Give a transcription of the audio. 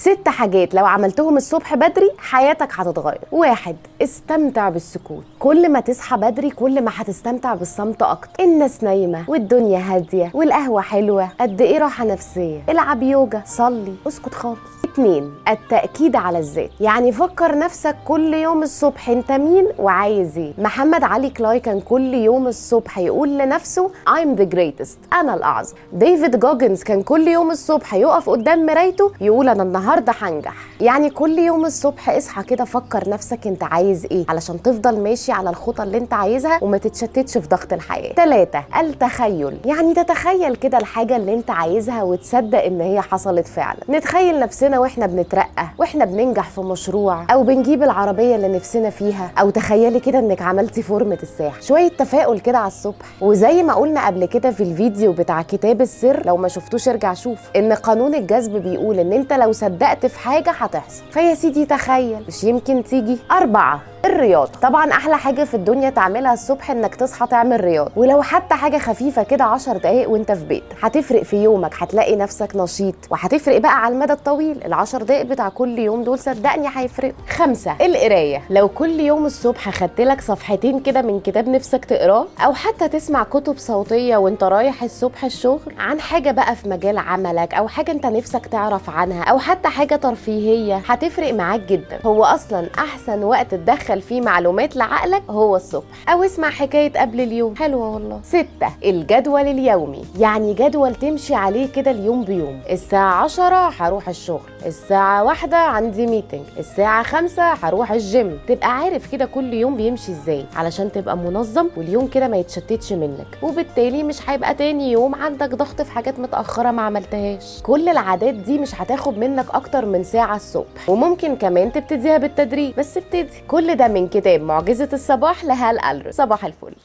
6 حاجات لو عملتهم الصبح بدري حياتك هتتغير. 1. استمتع بالسكوت. كل ما تصحى بدري كل ما هتستمتع بالصمت اكتر. الناس نايمه والدنيا هاديه والقهوه حلوه، قد ايه راحه نفسيه. العب يوجا، صلي، اسكت خالص. 2. التأكيد على الذات. يعني فكر نفسك كل يوم الصبح انت مين وعايز ايه. محمد علي كلاي كان كل يوم الصبح يقول لنفسه I'm the greatest، انا الاعظم. ديفيد جوجنز كان كل يوم الصبح يقف قدام مرايته يقول انا النهارده هنجح. يعني كل يوم الصبح اصحى كده فكر نفسك انت عايز ايه علشان تفضل ماشي على الخطة اللي انت عايزها وما تتشتتش في ضغط الحياة. 3. التخيل. يعني تتخيل كده الحاجة اللي انت عايزها وتصدق ان هي حصلت فعلا. نتخيل نفسنا واحنا بنترقى، واحنا بننجح في مشروع، او بنجيب العربية اللي نفسنا فيها، او تخيلي كده انك عملتي فورمة الساحل. شوية تفاؤل كده على الصبح. وزي ما قلنا قبل كده في الفيديو بتاع كتاب السر، لو ما شفتوش ارجع شوف، ان قانون الجذب بيقول ان انت لو صدقت في حاجة هتحصل. فيا سيدي تخيل، مش يمكن تيجي. 4. الرياضة. طبعا احلى حاجة في الدنيا تعملها الصبح انك تصحى تعمل رياضة، ولو حتى حاجة خفيفة كده 10 دقايق وانت في بيت، هتفرق في يومك، هتلاقي نفسك نشيط، وهتفرق بقى على المدى الطويل. ال10 دقايق بتاع كل يوم دول صدقني هيفرقوا. 5. القراية. لو كل يوم الصبح خدت لك صفحتين كده من كتاب نفسك تقراه، او حتى تسمع كتب صوتية وانت رايح الصبح الشغل عن حاجة بقى في مجال عملك، او حاجة انت نفسك تعرف عنها، او حتى حاجة ترفيهية، هتفرق معاك جدا. هو اصلا احسن وقت تدخل فيه معلومات لعقلك هو الصبح. او اسمع حكاية قبل اليوم، حلوة والله. 6. الجدول اليومي. يعني جدول تمشي عليه كده اليوم بيوم. الساعة 10 هروح الشغل، الساعة 1 عندي ميتنج، الساعة 5 هروح الجيم. تبقى عارف كده كل يوم بيمشي ازاي علشان تبقى منظم، واليوم كده ما يتشتتش منك، وبالتالي مش هيبقى تاني يوم عندك ضغط في حاجات متأخرة ما عملتهاش. كل العادات دي مش هتاخد منك اكتر من ساعة الصبح، وممكن كمان تبتديها بالتدريج، بس ابتدي. كل ده من كتاب معجزة الصباح لهال ألرو. صباح الفل.